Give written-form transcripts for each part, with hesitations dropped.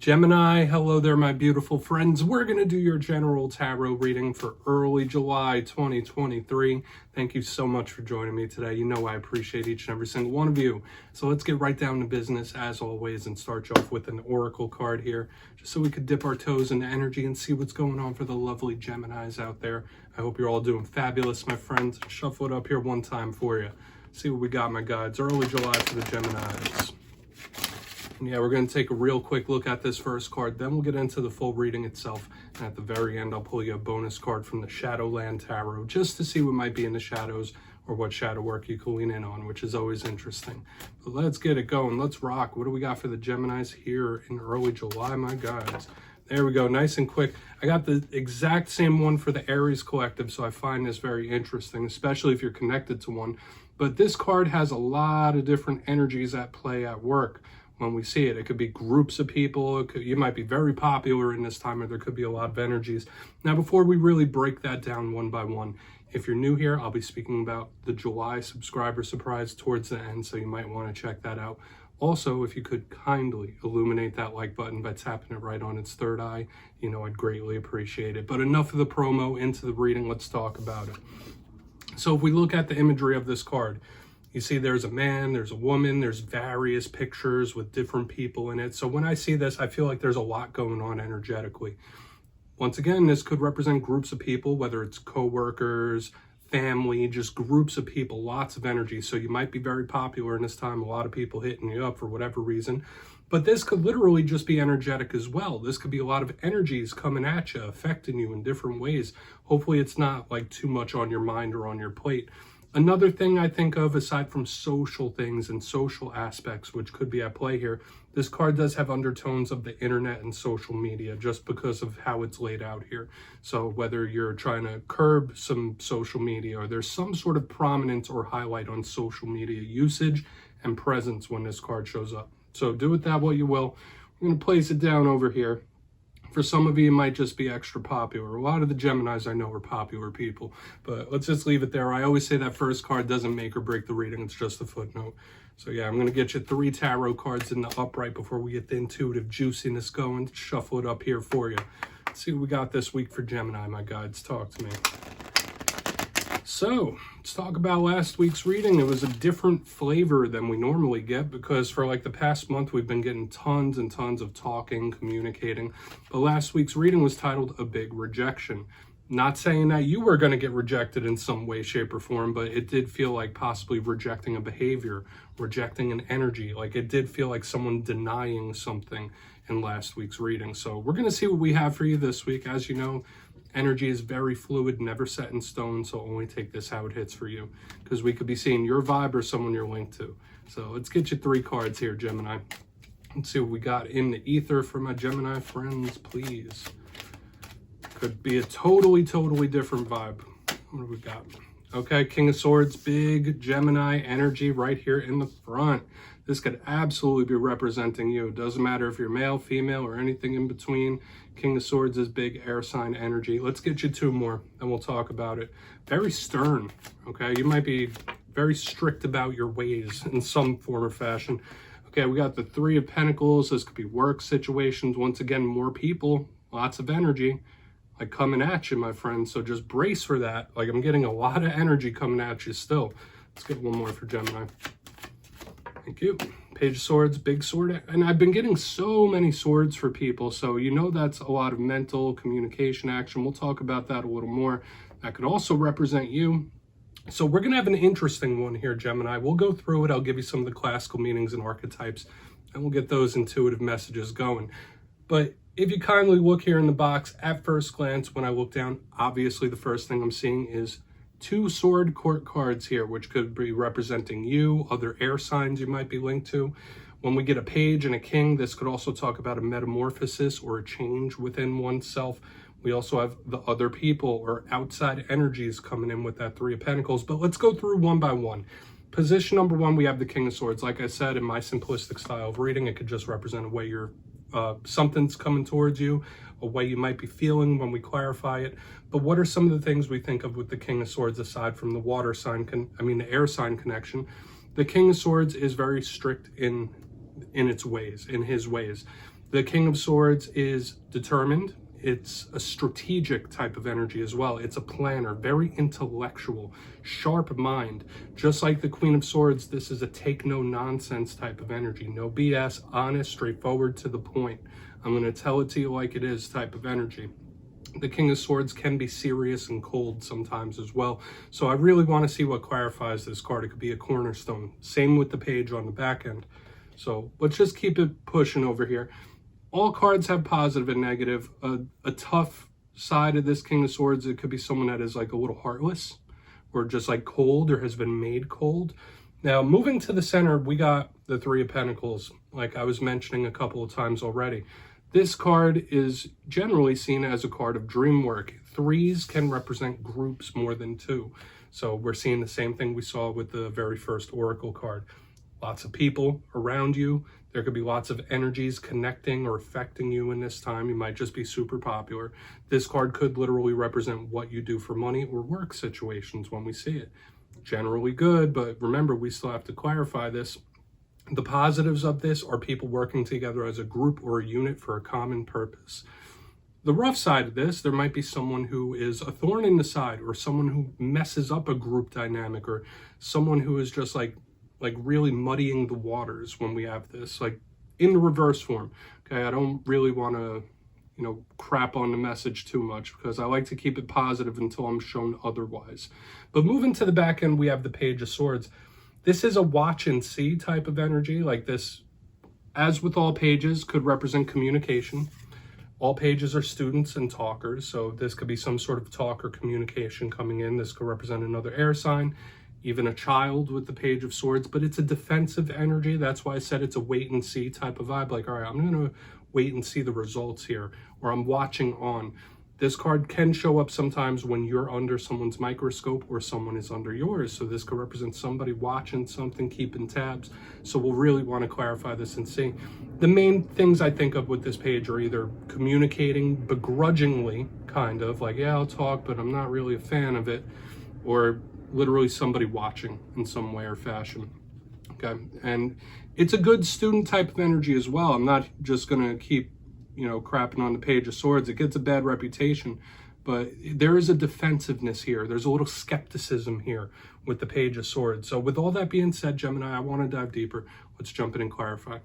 Gemini, hello there, my beautiful friends. We're going to do your general tarot reading for early July 2023. Thank you so much for joining me today. You know I appreciate each and every single one of you. So let's get right down to business, as always, and start you off with an oracle card here, just so we could dip our toes into energy and see what's going on for the lovely Geminis out there. I hope you're all doing fabulous, my friends. Shuffle it up here one time for you. See what we got, my guides. Early July for the Geminis. Yeah, we're going to take a real quick look at this first card, then we'll get into the full reading itself, and at the very end I'll pull you a bonus card from the Shadowland Tarot, just to see what might be in the shadows or what shadow work you can lean in on, which is always interesting. But let's get it going. Let's rock. What do we got for the Geminis here in early July, my guys? There we go, nice and quick. I got the exact same one for the Aries Collective, so I find this very interesting, especially if you're connected to one. But this card has a lot of different energies at play at work. When we see it, it could be groups of people. You might be very popular in this time, or there could be a lot of energies. Now, before we really break that down one by one, if you're new here, I'll be speaking about the July subscriber surprise towards the end, so you might want to check that out. Also, if you could kindly illuminate that like button by tapping it right on its third eye, you know, I'd greatly appreciate it. But enough of the promo, into the reading, let's talk about it. So if we look at the imagery of this card, you see there's a man, there's a woman, there's various pictures with different people in it. So when I see this, I feel like there's a lot going on energetically. Once again, this could represent groups of people, whether it's co-workers, family, just groups of people, lots of energy. So you might be very popular in this time, a lot of people hitting you up for whatever reason. But this could literally just be energetic as well. This could be a lot of energies coming at you, affecting you in different ways. Hopefully it's not like too much on your mind or on your plate. Another thing I think of, aside from social things and social aspects, which could be at play here, this card does have undertones of the internet and social media, just because of how it's laid out here. So whether you're trying to curb some social media, or there's some sort of prominence or highlight on social media usage and presence when this card shows up. So do with that what you will. I'm going to place it down over here. For some of you, it might just be extra popular. A lot of the Geminis I know are popular people, but let's just leave it there. I always say that first card doesn't make or break the reading. It's just a footnote. So yeah, I'm going to get you 3 tarot cards in the upright before we get the intuitive juiciness going. Shuffle it up here for you. Let's see what we got this week for Gemini, my guides. Talk to me. So let's talk about last week's reading. It was a different flavor than we normally get, because for like the past month, we've been getting tons and tons of talking, communicating. But last week's reading was titled A Big Rejection. Not saying that you were going to get rejected in some way, shape, or form, but it did feel like possibly rejecting a behavior, rejecting an energy. Like it did feel like someone denying something in last week's reading. So we're going to see what we have for you this week. As you know, energy is very fluid, never set in stone, so only take this how it hits for you, because we could be seeing your vibe or someone you're linked to. So let's get you 3 cards here, Gemini. Let's see what we got in the ether for my Gemini friends, please. Could be a totally different vibe. What do we got? Okay, King of Swords, big Gemini energy right here in the front. This could absolutely be representing you. It doesn't matter if you're male, female, or anything in between. King of Swords is big air sign energy. Let's get you 2 more, and we'll talk about it. Very stern, okay? You might be very strict about your ways in some form or fashion. Okay, we got the 3 of Pentacles. This could be work situations. Once again, more people, lots of energy, like coming at you, my friend. So just brace for that. Like I'm getting a lot of energy coming at you still. Let's get 1 more for Gemini. Thank you. Page of Swords, big sword. And I've been getting so many swords for people, so you know that's a lot of mental communication action. We'll talk about that a little more. That could also represent you. So we're going to have an interesting one here, Gemini. We'll go through it. I'll give you some of the classical meanings and archetypes, and we'll get those intuitive messages going. But if you kindly look here in the box, at first glance, when I look down, obviously the first thing I'm seeing is 2 sword court cards here, which could be representing you, other air signs you might be linked to. When we get a page and a king, this could also talk about a metamorphosis or a change within oneself. We also have the other people or outside energies coming in with that 3 of Pentacles. But let's go through one by one. Position number 1, we have the King of Swords. Like I said, in my simplistic style of reading, it could just represent a way you're something's coming towards you, a way you might be feeling when we clarify it. But what are some of the things we think of with the King of Swords aside from the water sign, the air sign connection? The King of Swords is very strict in its ways, in his ways. The King of Swords is determined. It's a strategic type of energy as well. It's a planner, very intellectual, sharp mind. Just like the Queen of Swords, this is a take no nonsense type of energy. No BS, honest, straightforward, to the point. I'm going to tell it to you like it is type of energy. The King of Swords can be serious and cold sometimes as well. So I really want to see what clarifies this card. It could be a cornerstone. Same with the page on the back end. So let's just keep it pushing over here. All cards have positive and negative. A tough side of this King of Swords, it could be someone that is like a little heartless or just like cold or has been made cold. Now, moving to the center, we got the Three of Pentacles, like I was mentioning a couple of times already. This card is generally seen as a card of dream work. Threes can represent groups more than two. So we're seeing the same thing we saw with the very first Oracle card. Lots of people around you. There could be lots of energies connecting or affecting you in this time. You might just be super popular. This card could literally represent what you do for money or work situations when we see it. Generally good, but remember, we still have to clarify this. The positives of this are people working together as a group or a unit for a common purpose. The rough side of this, there might be someone who is a thorn in the side, or someone who messes up a group dynamic, or someone who is just like really muddying the waters when we have this, like in the reverse form. Okay, I don't really want to, crap on the message too much, because I like to keep it positive until I'm shown otherwise. But moving to the back end, we have the Page of Swords. This is a watch and see type of energy. Like this, as with all pages, could represent communication. All pages are students and talkers, so this could be some sort of talk or communication coming in. This could represent another air sign, even a child with the Page of Swords, but it's a defensive energy. That's why I said it's a wait and see type of vibe. Like, all right, I'm going to wait and see the results here, or I'm watching on. This card can show up sometimes when you're under someone's microscope or someone is under yours. So this could represent somebody watching something, keeping tabs. So we'll really want to clarify this and see. The main things I think of with this page are either communicating begrudgingly, kind of like, yeah, I'll talk, but I'm not really a fan of it, or literally somebody watching in some way or fashion. Okay, and it's a good student type of energy as well. I'm not just going to keep crapping on the Page of Swords. It gets a bad reputation, but there is a defensiveness here. There's a little skepticism here with the Page of Swords. So with all that being said, Gemini, I want to dive deeper. Let's jump in and clarify.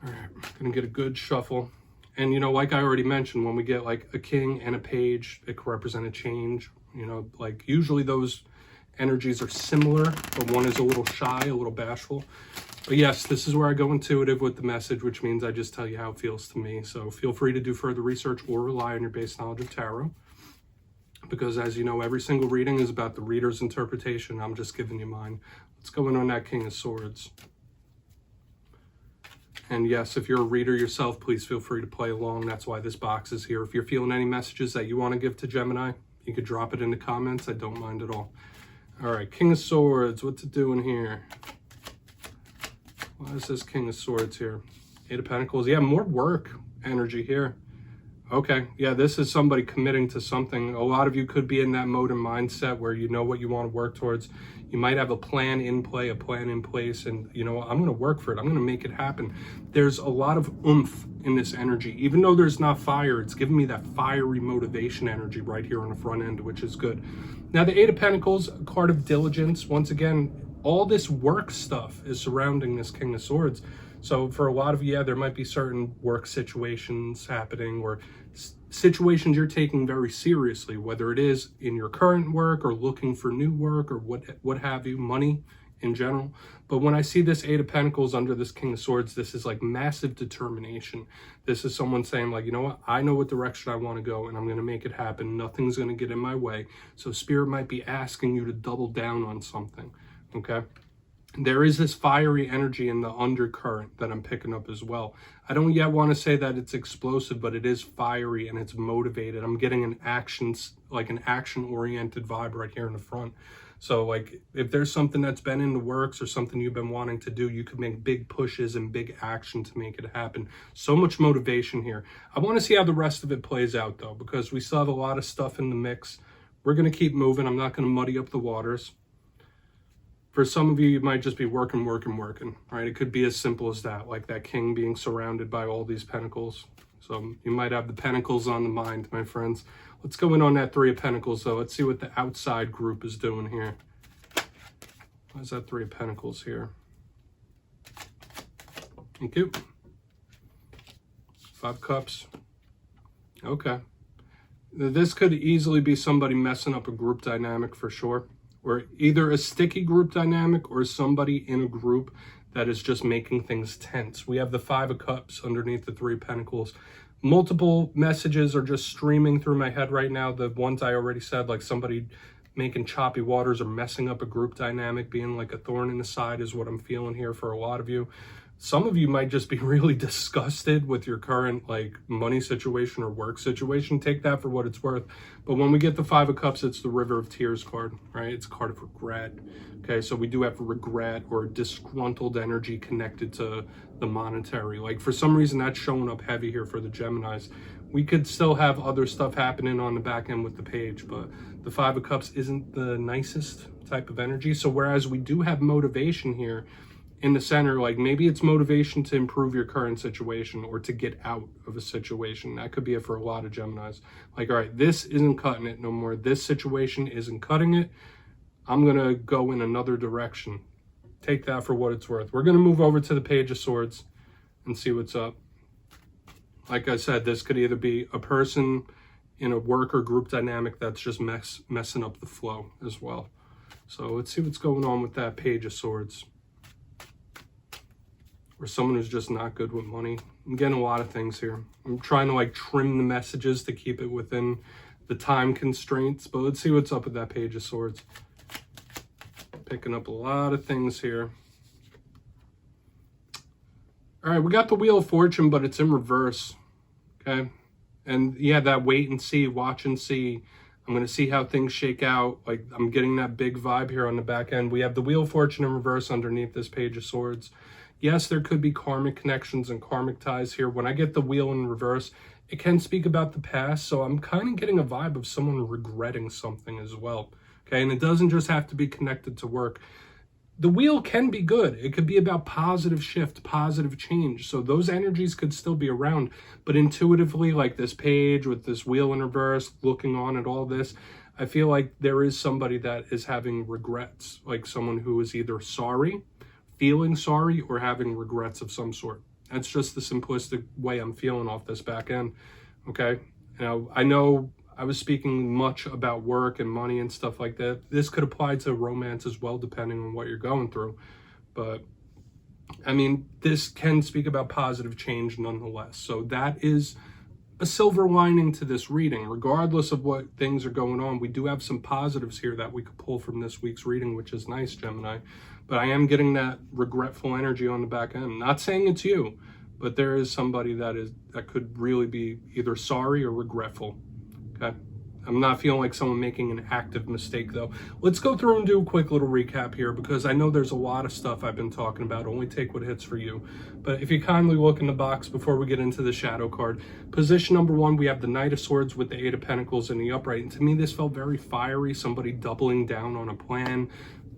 All right, I'm going to get a good shuffle. And, like I already mentioned, when we get like a king and a page, it could represent a change. Like usually those energies are similar, but one is a little shy, a little bashful. But yes, this is where I go intuitive with the message, which means I just tell you how it feels to me. So feel free to do further research or rely on your base knowledge of tarot. Because as you know, every single reading is about the reader's interpretation. I'm just giving you mine. Let's go in on that King of Swords. And yes, if you're a reader yourself, please feel free to play along. That's why this box is here. If you're feeling any messages that you want to give to Gemini, you could drop it in the comments. I don't mind at all. All right, King of Swords, what's it doing here? Why is this King of Swords here? Eight of Pentacles. Yeah, more work energy here. Okay, yeah, this is somebody committing to something. A lot of you could be in that mode and mindset where you know what you want to work towards. You might have a plan in play, a plan in place, and I'm going to work for it. I'm going to make it happen. There's a lot of oomph in this energy. Even though there's not fire, it's giving me that fiery motivation energy right here on the front end, which is good. Now, the Eight of Pentacles, a card of diligence. Once again, all this work stuff is surrounding this King of Swords. So for a lot of you, yeah, there might be certain work situations happening, or situations you're taking very seriously, whether it is in your current work or looking for new work or what have you, money in general. But when I see this Eight of Pentacles under this King of Swords, this is like massive determination. This is someone saying like, you know what, I know what direction I want to go and I'm going to make it happen. Nothing's going to get in my way. So Spirit might be asking you to double down on something. Okay. There is this fiery energy in the undercurrent that I'm picking up as well. I don't yet want to say that it's explosive, but it is fiery and it's motivated. I'm getting an action-oriented vibe right here in the front. So like if there's something that's been in the works or something you've been wanting to do, you could make big pushes and big action to make it happen. So much motivation here. I want to see how the rest of it plays out though, because we still have a lot of stuff in the mix. We're going to keep moving. I'm not going to muddy up the waters. For some of you, you might just be working, right? It could be as simple as that, like that king being surrounded by all these pentacles. So you might have the pentacles on the mind, my friends. Let's go in on that 3 of Pentacles, though. Let's see what the outside group is doing here. Why is that 3 of Pentacles here? Thank you. 5 Cups. Okay. This could easily be somebody messing up a group dynamic for sure. Or either a sticky group dynamic or somebody in a group that is just making things tense. We have the 5 of Cups underneath the 3 of Pentacles. Multiple messages are just streaming through my head right now. The ones I already said, like somebody making choppy waters or messing up a group dynamic, being like a thorn in the side is what I'm feeling here for a lot of you. Some of you might just be really disgusted with your current like money situation or work situation. Take that for what it's worth. But when we get the 5 of Cups, it's the River of Tears card, right? It's a card of regret. Okay, so we do have regret or disgruntled energy connected to the monetary. Like for some reason that's showing up heavy here for the Geminis. We could still have other stuff happening on the back end with the page, but the 5 of Cups isn't the nicest type of energy. So whereas we do have motivation here, in the center, like maybe it's motivation to improve your current situation or to get out of a situation. That could be it for a lot of Geminis. Like, all right, this isn't cutting it no more. This situation isn't cutting it. I'm going to go in another direction. Take that for what it's worth. We're going to move over to the Page of Swords and see what's up. Like I said, this could either be a person in a work or group dynamic that's just messing up the flow as well. So let's see what's going on with that Page of Swords. Or someone who's just not good with money. I'm getting a lot of things here. I'm trying to like trim the messages to keep it within the time constraints, but let's see what's up with that Page of Swords. Picking up a lot of things here. All right, we got the Wheel of Fortune, but it's in reverse, okay? And yeah, that wait and see, watch and see. I'm going to see how things shake out. Like I'm getting that big vibe here on the back end. We have the Wheel of Fortune in reverse underneath this Page of Swords. Yes, there could be karmic connections and karmic ties here. When I get the wheel in reverse, it can speak about the past. So I'm kind of getting a vibe of someone regretting something as well. Okay, and it doesn't just have to be connected to work. The wheel can be good. It could be about positive shift, positive change. So those energies could still be around. But intuitively, like this page with this wheel in reverse, looking on at all this, I feel like there is somebody that is having regrets, like someone who is either sorry, feeling sorry, or having regrets of some sort. That's just the simplistic way I'm feeling off this back end, okay? Now, I know I was speaking much about work and money and stuff like that. This could apply to romance as well, depending on what you're going through. But, I mean, this can speak about positive change nonetheless. So that is a silver lining to this reading. Regardless of what things are going on, we do have some positives here that we could pull from this week's reading, which is nice, Gemini. But I am getting that regretful energy on the back end. Not saying it's you, but there is somebody that could really be either sorry or regretful. Okay. I'm not feeling like someone making an active mistake though. Let's go through and do a quick little recap here because I know there's a lot of stuff I've been talking about. Only take what hits for you. But if you kindly look in the box before we get into the shadow card, position number 1, we have the Knight of Swords with the 8 of Pentacles in the upright. And to me, this felt very fiery. Somebody doubling down on a plan.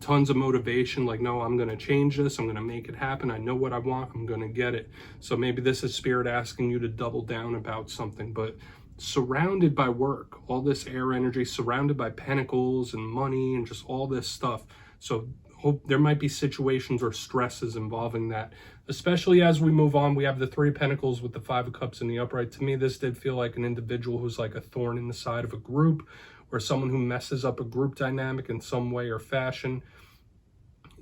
Tons of motivation, like, no, I'm going to change this. I'm going to make it happen. I know what I want. I'm going to get it. So maybe this is spirit asking you to double down about something, but surrounded by work, all this air energy, surrounded by pentacles and money and just all this stuff. So hope there might be situations or stresses involving that, especially as we move on. We have the 3 of Pentacles with the 5 of Cups in the upright. To me, this did feel like an individual who's like a thorn in the side of a group, or someone who messes up a group dynamic in some way or fashion.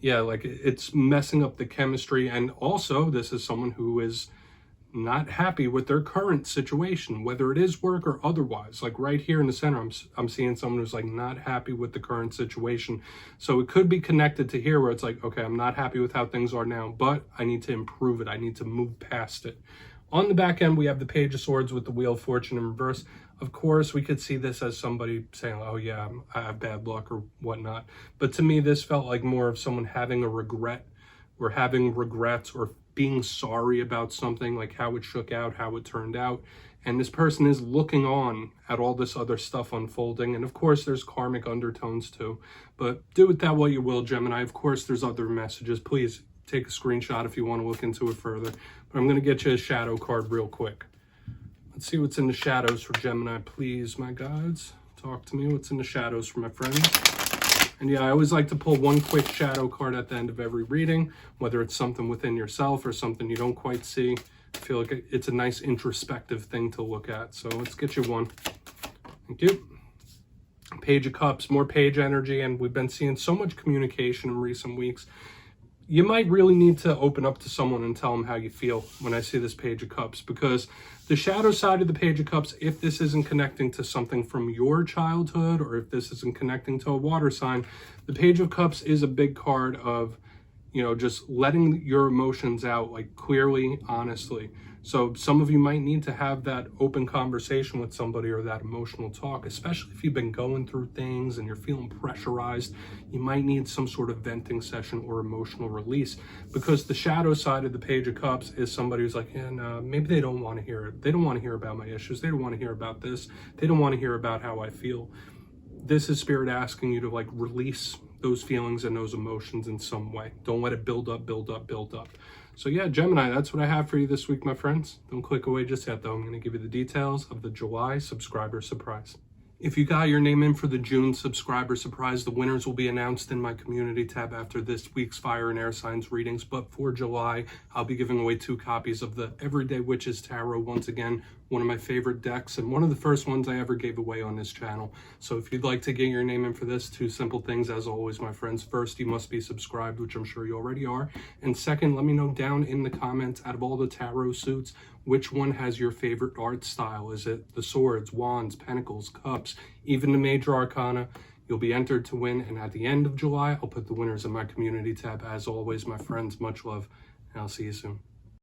Yeah, like it's messing up the chemistry. And also, this is someone who is not happy with their current situation, whether it is work or otherwise. Like right here in the center, I'm seeing someone who's like not happy with the current situation. So it could be connected to here where it's like, okay, I'm not happy with how things are now, but I need to improve it. I need to move past it. On the back end, we have the Page of Swords with the Wheel of Fortune in reverse. Of course, we could see this as somebody saying, oh yeah, I have bad luck or whatnot. But to me, this felt like more of someone having a regret or having regrets or being sorry about something, like how it shook out, how it turned out. And this person is looking on at all this other stuff unfolding. And of course, there's karmic undertones too. But do with that what you will, Gemini. Of course, there's other messages. Please take a screenshot if you want to look into it further. But I'm going to get you a shadow card real quick. Let's see what's in the shadows for Gemini. Please, my gods, talk to me. What's in the shadows for my friends? And yeah, I always like to pull one quick shadow card at the end of every reading, whether it's something within yourself or something you don't quite see. I feel like it's a nice introspective thing to look at. So let's get you one. Thank you. Page of Cups, more page energy, and we've been seeing so much communication in recent weeks. You might really need to open up to someone and tell them how you feel when I see this Page of Cups, because the shadow side of the Page of Cups, if this isn't connecting to something from your childhood, or if this isn't connecting to a water sign, the Page of Cups is a big card of, you know, just letting your emotions out, like clearly, honestly. So some of you might need to have that open conversation with somebody, or that emotional talk, especially if you've been going through things and you're feeling pressurized. You might need some sort of venting session or emotional release, because the shadow side of the Page of Cups is somebody who's like, yeah, no, maybe they don't want to hear it. They don't want to hear about my issues. They don't want to hear about this. They don't want to hear about how I feel. This is Spirit asking you to like release those feelings and those emotions in some way. Don't let it build up, build up, build up. So yeah, Gemini, that's what I have for you this week, my friends. Don't click away just yet, though. I'm going to give you the details of the July subscriber surprise. If you got your name in for the June subscriber surprise, the winners will be announced in my community tab after this week's fire and air signs readings. But for July, I'll be giving away 2 copies of the Everyday Witches Tarot. Once again, one of my favorite decks and one of the first ones I ever gave away on this channel. So if you'd like to get your name in for this, 2 simple things as always, my friends. First, you must be subscribed, which I'm sure you already are. And second, let me know down in the comments, out of all the tarot suits, which one has your favorite art style? Is it the swords, wands, pentacles, cups, even the major arcana? You'll be entered to win. And at the end of July, I'll put the winners in my community tab. As always, my friends, much love, and I'll see you soon.